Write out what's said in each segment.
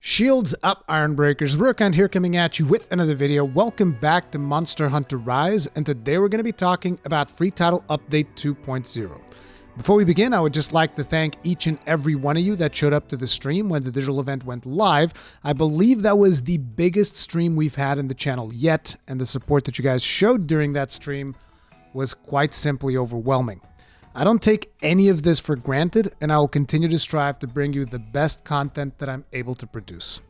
Shields up, Ironbreakers. Rurkant here coming at you with another video. Welcome back to Monster Hunter Rise, and today we're going to be talking about Free Title Update 2.0. Before we begin, I would just like to thank each and every one of you that showed up to the stream when the digital event went live. I believe that was the biggest stream we've had in the channel yet, and the support that you guys showed during that stream was quite simply overwhelming. I don't take any of this for granted, and I will continue to strive to bring you the best content that I'm able to produce.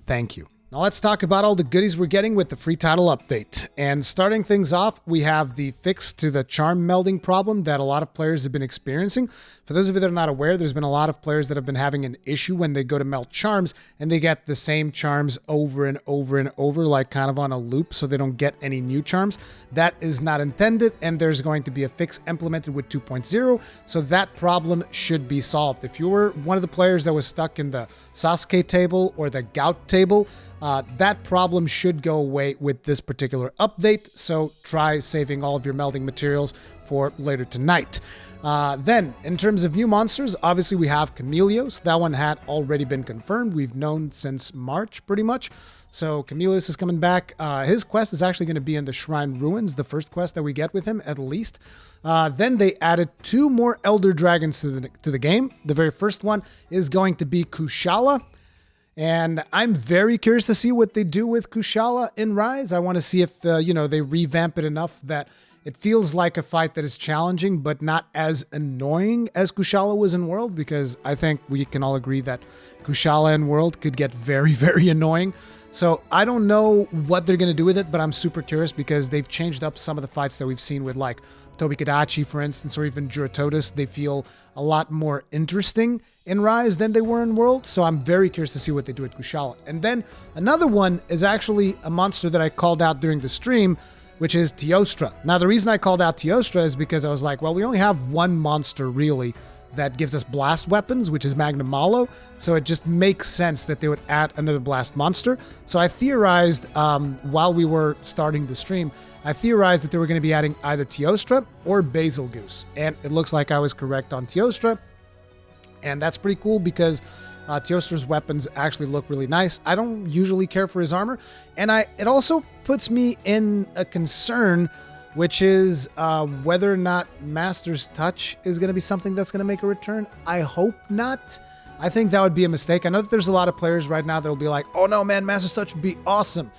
Thank you. Now let's talk about all the goodies we're getting with the free title update. And starting things off, we have the fix to the charm melding problem that a lot of players have been experiencing. For those of you that are not aware, there's been a lot of players that have been having an issue when they go to meld charms and they get the same charms over and over and over, like kind of on a loop, so they don't get any new charms. That is not intended, and there's going to be a fix implemented with 2.0, so that problem should be solved. If you were one of the players that was stuck in the Sasuke table or the Gout table, that problem should go away with this particular update, so try saving all of your melding materials for later tonight. Then, in terms of new monsters, obviously we have Chameleos. That one had already been confirmed. We've known since March, pretty much. So Chameleos is coming back. His quest is actually going to be in the Shrine Ruins, the first quest that we get with him, at least. Then they added 2 more Elder Dragons to the game. The very first one is going to be Kushala. And I'm very curious to see what they do with Kushala in Rise. I want to see if, they revamp it enough that it feels like a fight that is challenging, but not as annoying as Kushala was in World, because I think we can all agree that Kushala in World could get very, very annoying. So I don't know what they're going to do with it, but I'm super curious because they've changed up some of the fights that we've seen with, like, Tobikadachi, for instance, or even Juratotus. They feel a lot more interesting in Rise than they were in World, so I'm very curious to see what they do with Kushala. And then another one is actually a monster that I called out during the stream, which is Teostra. Now, the reason I called out Teostra is because I was like, well, we only have one monster, really, that gives us blast weapons, which is Magnum Malo, so it just makes sense that they would add another blast monster. So I theorized, while we were starting the stream, I theorized that they were going to be adding either Teostra or Basil Goose, and it looks like I was correct on Teostra, and that's pretty cool because Teostra's weapons actually look really nice. I don't usually care for his armor, and it also puts me in a concern, which is whether or not Master's Touch is going to be something that's going to make a return. I hope not. I think that would be a mistake. I know that there's a lot of players right now that will be like, oh no, man, Master's Touch would be awesome.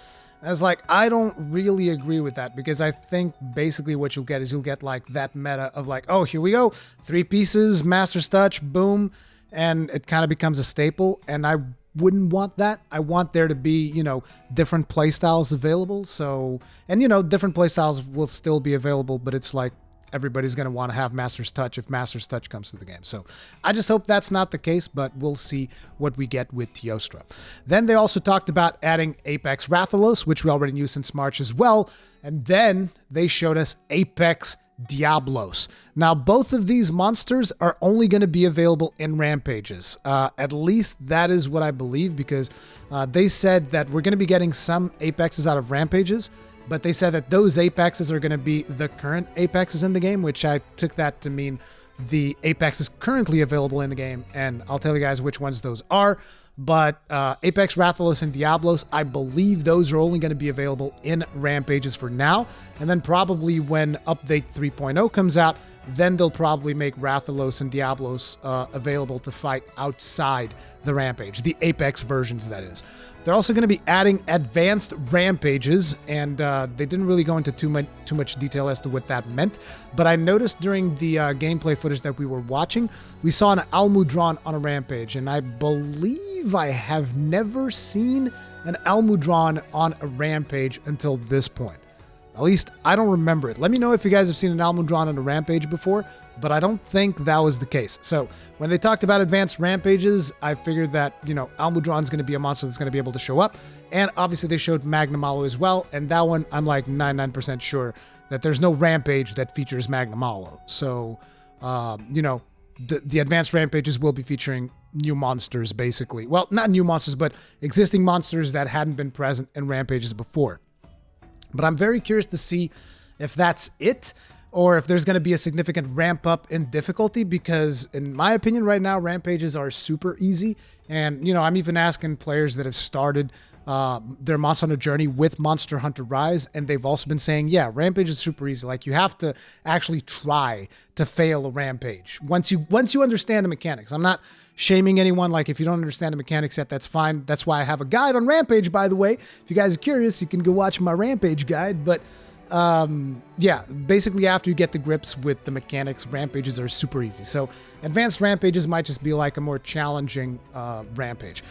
And it's like, I don't really agree with that, because I think basically what you'll get is you'll get like that meta of like, oh, here we go, 3 pieces, Master's Touch, boom, and it kind of becomes a staple, and I wouldn't want that. I want there to be, different playstyles available. So, and different playstyles will still be available, but it's like everybody's going to want to have Master's Touch if Master's Touch comes to the game. So I just hope that's not the case, but we'll see what we get with Teostra. Then they also talked about adding Apex Rathalos, which we already knew since March as well. And then they showed us Apex Diablos. Now, both of these monsters are only going to be available in Rampages. At least that is what I believe, because they said that we're going to be getting some Apexes out of Rampages, but they said that those Apexes are going to be the current Apexes in the game, which I took that to mean the Apexes currently available in the game, and I'll tell you guys which ones those are. But Apex Rathalos and Diablos, I believe those are only going to be available in Rampages for now. And then probably when Update 3.0 comes out, then they'll probably make Rathalos and Diablos available to fight outside the Rampage, the Apex versions, that is. They're also going to be adding advanced Rampages, and they didn't really go into too much detail as to what that meant. But I noticed during the gameplay footage that we were watching, we saw an Almudron on a Rampage, and I believe I have never seen an Almudron on a Rampage until this point. At least, I don't remember it. Let me know if you guys have seen an Almudron on a Rampage before, but I don't think that was the case. So when they talked about advanced Rampages, I figured that, Almudron's going to be a monster that's going to be able to show up. And obviously they showed Magnum Malo as well. And that one, I'm like 99% sure that there's no Rampage that features Magnum Malo. So, the advanced Rampages will be featuring new monsters, basically. Well, not new monsters, but existing monsters that hadn't been present in Rampages before. But I'm very curious to see if that's it, or if there's going to be a significant ramp up in difficulty, because in my opinion right now, Rampages are super easy. And, I'm even asking players that have started their Monster Hunter journey with Monster Hunter Rise, and they've also been saying, yeah, Rampage is super easy. Like, you have to actually try to fail a Rampage once you understand the mechanics. I'm not shaming anyone. Like, if you don't understand the mechanics yet, that's fine. That's why I have a guide on Rampage, by the way. If you guys are curious, you can go watch my Rampage guide. But yeah, basically after you get the grips with the mechanics, Rampages are super easy. So advanced Rampages might just be like a more challenging Rampage.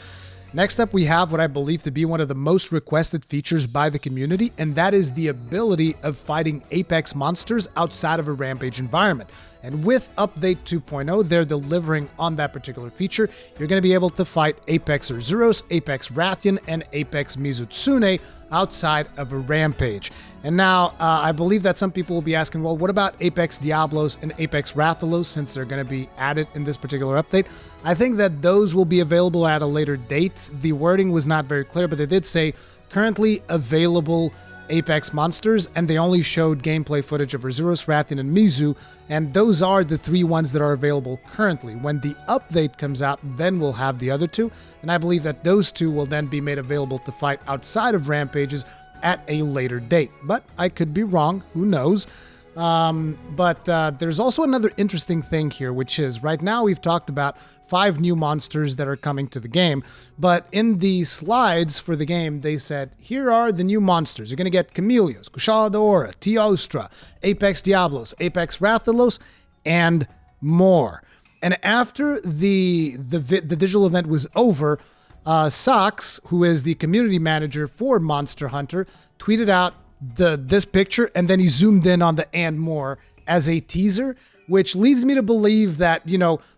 Next up, we have what I believe to be one of the most requested features by the community, and that is the ability of fighting Apex monsters outside of a Rampage environment. And with Update 2.0, they're delivering on that particular feature. You're going to be able to fight Apex Urzuros, Apex Rathian, and Apex Mizutsune outside of a Rampage. And now, I believe that some people will be asking, well, what about Apex Diablos and Apex Rathalos, since they're going to be added in this particular update? I think that those will be available at a later date. The wording was not very clear, but they did say currently available Apex monsters, and they only showed gameplay footage of Urzuros, Rathian, and Mizu, and those are the 3 ones that are available currently. When the update comes out, then we'll have the other 2, and I believe that those 2 will then be made available to fight outside of Rampages at a later date. But I could be wrong, who knows? But there's also another interesting thing here, which is right now we've talked about 5 new monsters that are coming to the game, but in the slides for the game, they said, here are the new monsters. You're going to get Chameleos, Kushala Daora, Teostra, Apex Diablos, Apex Rathalos, and more. And after the digital event was over, Sox, who is the community manager for Monster Hunter, tweeted out this picture, and then he zoomed in on the "and more" as a teaser, which leads me to believe that,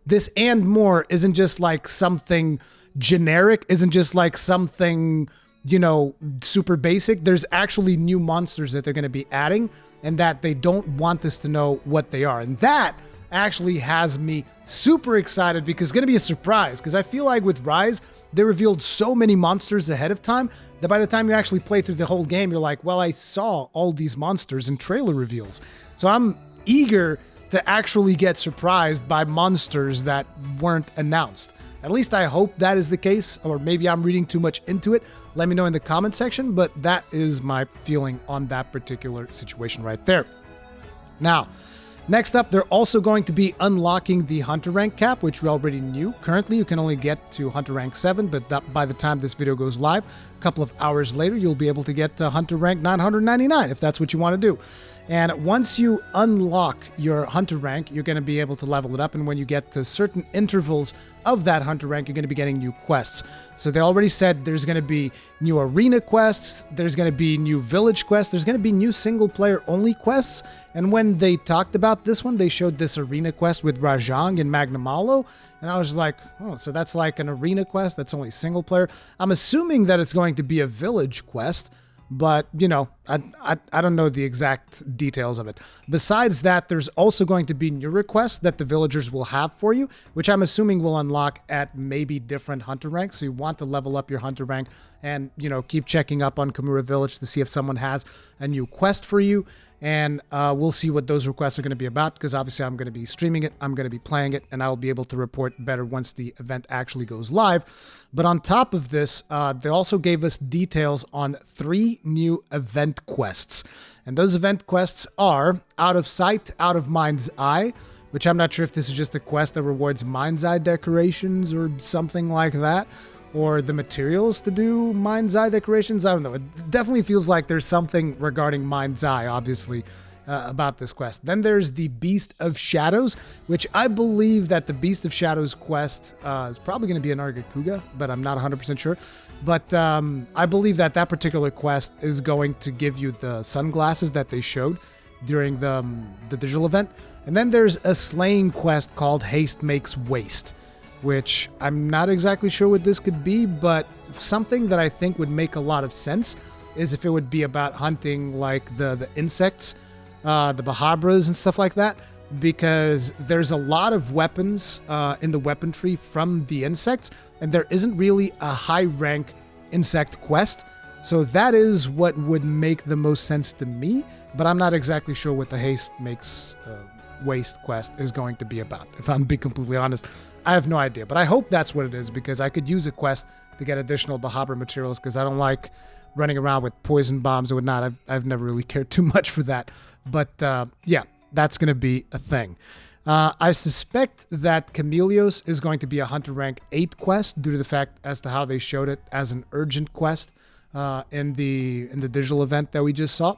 this "and more" isn't just like something generic, isn't just like something, super basic. There's actually new monsters that they're going to be adding, and that they don't want us to know what they are. And that actually has me super excited, because it's going to be a surprise, because I feel like with Rise, they revealed so many monsters ahead of time that by the time you actually play through the whole game, you're like, well, I saw all these monsters in trailer reveals. So I'm eager to actually get surprised by monsters that weren't announced. At least I hope that is the case, or maybe I'm reading too much into it. Let me know in the comment section, but that is my feeling on that particular situation right there. Now, next up, they're also going to be unlocking the Hunter rank cap, which we already knew. Currently, you can only get to Hunter rank 7, but by the time this video goes live, a couple of hours later, you'll be able to get to Hunter rank 999 if that's what you want to do. And once you unlock your Hunter rank, you're going to be able to level it up, and when you get to certain intervals of that Hunter rank, you're going to be getting new quests. So they already said there's going to be new arena quests, there's going to be new village quests, there's going to be new single-player only quests, and when they talked about this one, they showed this arena quest with Rajang and Magnamalo, and I was like, oh, so that's like an arena quest that's only single-player. I'm assuming that it's going to be a village quest, but, I don't know the exact details of it. Besides that, there's also going to be new requests that the villagers will have for you, which I'm assuming will unlock at maybe different Hunter ranks. So you want to level up your Hunter rank and, keep checking up on Kamura Village to see if someone has a new quest for you. And we'll see what those requests are going to be about, because obviously I'm going to be streaming it, I'm going to be playing it, and I'll be able to report better once the event actually goes live. But on top of this, they also gave us details on 3 new event quests. And those event quests are Out of Sight, Out of Mind's Eye, which I'm not sure if this is just a quest that rewards Mind's Eye decorations or something like that, or the materials to do Mind's Eye decorations. I don't know. It definitely feels like there's something regarding Mind's Eye, obviously, about this quest. Then there's the Beast of Shadows, which I believe that the Beast of Shadows quest is probably going to be an Argakuga, but I'm not 100% sure. But I believe that particular quest is going to give you the sunglasses that they showed during the digital event. And then there's a slaying quest called Haste Makes Waste, which I'm not exactly sure what this could be, but something that I think would make a lot of sense is if it would be about hunting like the insects, the Bahabras and stuff like that, because there's a lot of weapons in the weapon tree from the insects, and there isn't really a high rank insect quest. So that is what would make the most sense to me, but I'm not exactly sure what the Haste Makes Waste quest is going to be about. If I'm being completely honest, I have no idea, but I hope that's what it is, because I could use a quest to get additional Bahabra materials, because I don't like running around with poison bombs or whatnot. I've never really cared too much for that, but yeah, that's going to be a thing. I suspect that Chameleos is going to be a Hunter rank 8 quest due to the fact as to how they showed it as an urgent quest in the digital event that we just saw.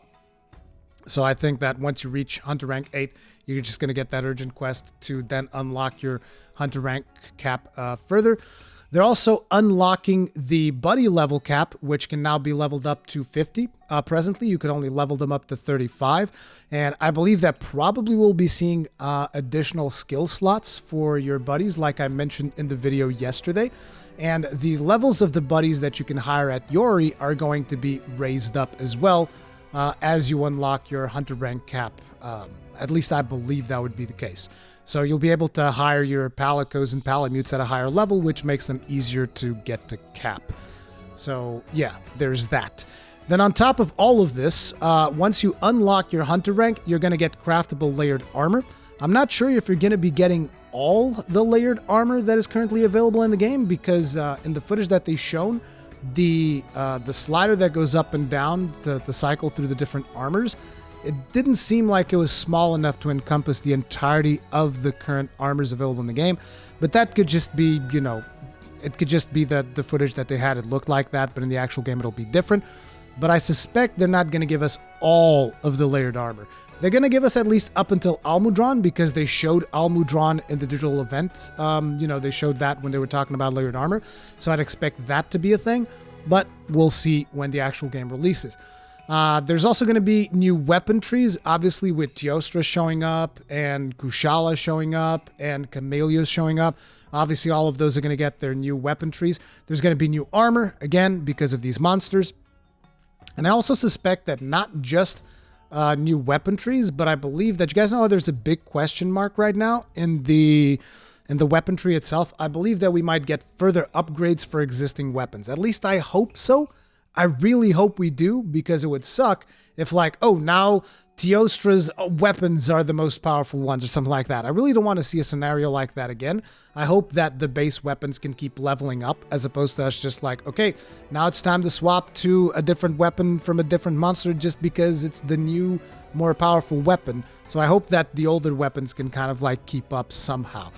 So I think that once you reach Hunter rank 8, you're just going to get that urgent quest to then unlock your Hunter rank cap further. They're also unlocking the buddy level cap, which can now be leveled up to 50. Presently, you could only level them up to 35. And I believe that probably we'll be seeing additional skill slots for your buddies, like I mentioned in the video yesterday. And the levels of the buddies that you can hire at Yori are going to be raised up as well as you unlock your Hunter rank cap. At least I believe that would be the case. So you'll be able to hire your Palicos and Palamutes at a higher level, which makes them easier to get to cap. So yeah, there's that. Then on top of all of this, once you unlock your Hunter rank, you're going to get craftable layered armor. I'm not sure if you're going to be getting all the layered armor that is currently available in the game, because in the footage that they've shown, the slider that goes up and down the cycle through the different armors, it didn't seem like it was small enough to encompass the entirety of the current armors available in the game. But that could just be, you know, it could just be that the footage that they had, it looked like that, but in the actual game it'll be different. But I suspect they're not going to give us all of the layered armor. They're going to give us at least up until Almudron, because they showed Almudron in the digital event. You know, they showed that when they were talking about layered armor. So I'd expect that to be a thing, but we'll see when the actual game releases. There's also going to be new weapon trees, obviously with Teostra showing up and Kushala showing up and Chameleos showing up. Obviously, all of those are going to get their new weapon trees. There's going to be new armor, again, because of these monsters. And I also suspect that not just new weapon trees, but I believe that you guys know there's a big question mark right now in the weapon tree itself. I believe that we might get further upgrades for existing weapons. At least I hope so. I really hope we do, because it would suck if, like, oh, now Teostra's weapons are the most powerful ones or something like that. I really don't want to see a scenario like that again. I hope that the base weapons can keep leveling up, as opposed to us just like, okay, now it's time to swap to a different weapon from a different monster just because it's the new, more powerful weapon. So I hope that the older weapons can kind of like keep up somehow.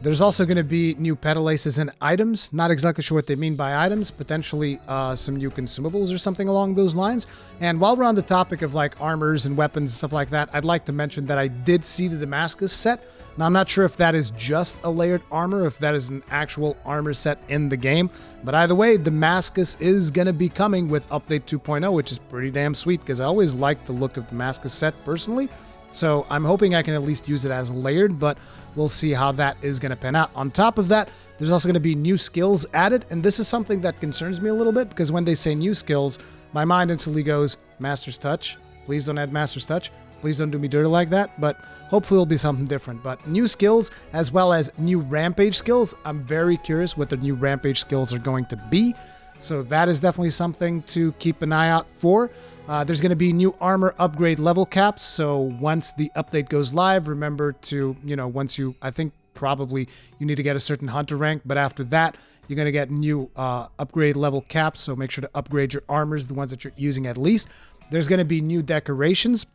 There's also going to be new petalaces and items. Not exactly sure what they mean by items. Potentially some new consumables or something along those lines. And while we're on the topic of like armors and weapons and stuff like that, I'd like to mention that I did see the Damascus set. Now, I'm not sure if that is just a layered armor, if that is an actual armor set in the game. But either way, Damascus is going to be coming with Update 2.0, which is pretty damn sweet, because I always liked the look of Damascus set personally. So I'm hoping I can at least use it as layered, but we'll see how that is going to pan out. On top of that, there's also going to be new skills added, and this is something that concerns me a little bit, because when they say new skills, my mind instantly goes, Master's Touch. Please don't add Master's Touch. Please don't do me dirty like that, but hopefully it'll be something different. But new skills, as well as new Rampage skills. I'm very curious what the new Rampage skills are going to be. So that is definitely something to keep an eye out for. There's going to be new armor upgrade level caps. So once the update goes live, remember to, I think probably you need to get a certain hunter rank. But after that, you're going to get new upgrade level caps. So make sure to upgrade your armors, the ones that you're using at least. There's going to be new decorations.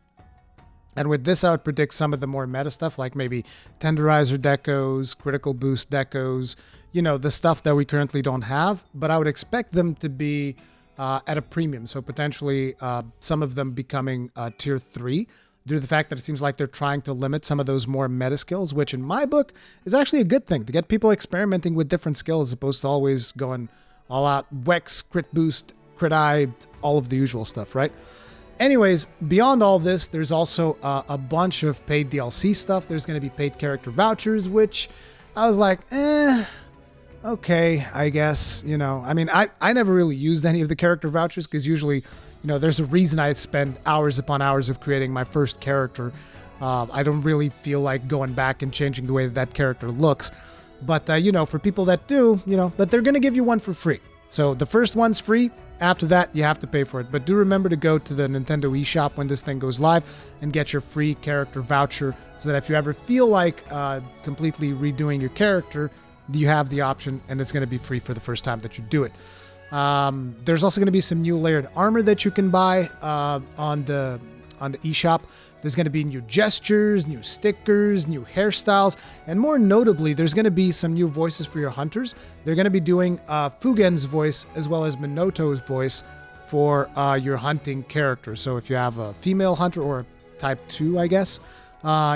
And with this, I would predict some of the more meta stuff, like maybe Tenderizer decos, Critical Boost decos, the stuff that we currently don't have. But I would expect them to be at a premium. So potentially some of them becoming tier 3 due to the fact that it seems like they're trying to limit some of those more meta skills, which in my book is actually a good thing to get people experimenting with different skills as opposed to always going all out Wex, Crit Boost, Crit Eye, all of the usual stuff, right? Anyways, beyond all this, there's also a bunch of paid DLC stuff. There's going to be paid character vouchers, which I was like, okay, I guess, I never really used any of the character vouchers because usually, there's a reason I spend hours upon hours of creating my first character. I don't really feel like going back and changing the way that character looks. But, for people that do, but they're going to give you one for free. So the first one's free. After that, you have to pay for it. But do remember to go to the Nintendo eShop when this thing goes live and get your free character voucher so that if you ever feel like completely redoing your character, you have the option and it's going to be free for the first time that you do it. There's also going to be some new layered armor that you can buy on the eShop. There's going to be new gestures, new stickers, new hairstyles, and more notably, there's going to be some new voices for your hunters. They're going to be doing Fugen's voice as well as Minoto's voice for your hunting character. So if you have a female hunter or a type 2, I guess,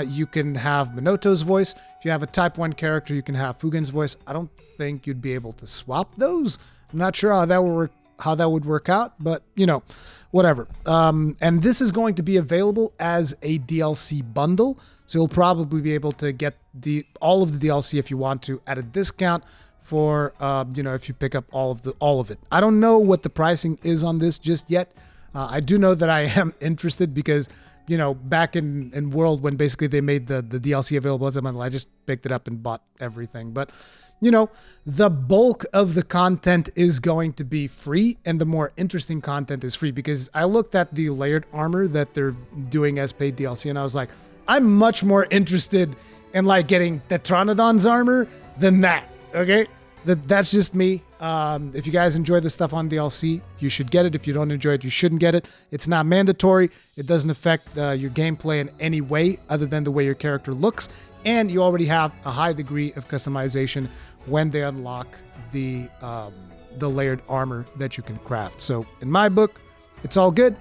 you can have Minoto's voice. If you have a type 1 character, you can have Fugen's voice. I don't think you'd be able to swap those. I'm not sure how that would work out, but you know, whatever. And this is going to be available as a DLC bundle, so you'll probably be able to get all of the DLC if you want to at a discount for you know, if you pick up all of it. I don't know what the pricing is on this just yet. I do know that I am interested because, you know, back in World when basically they made the DLC available as a bundle, I just picked it up and bought everything. But you know, the bulk of the content is going to be free and the more interesting content is free, because I looked at the layered armor that they're doing as paid DLC and I was like, I'm much more interested in like getting Tetranodon's armor than that, okay? That's just me. If you guys enjoy this stuff on DLC, you should get it. If you don't enjoy it, you shouldn't get it. It's not mandatory. It doesn't affect your gameplay in any way other than the way your character looks. And you already have a high degree of customization when they unlock the layered armor that you can craft. So in my book, it's all good.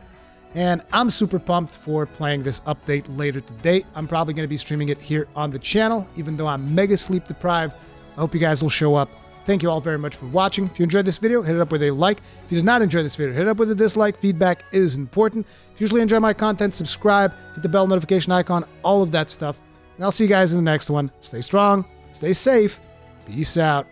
And I'm super pumped for playing this update later today. I'm probably going to be streaming it here on the channel, even though I'm mega sleep deprived. I hope you guys will show up. Thank you all very much for watching. If you enjoyed this video, hit it up with a like. If you did not enjoy this video, hit it up with a dislike. Feedback is important. If you usually enjoy my content, subscribe, hit the bell notification icon, all of that stuff. And I'll see you guys in the next one. Stay strong, stay safe, peace out.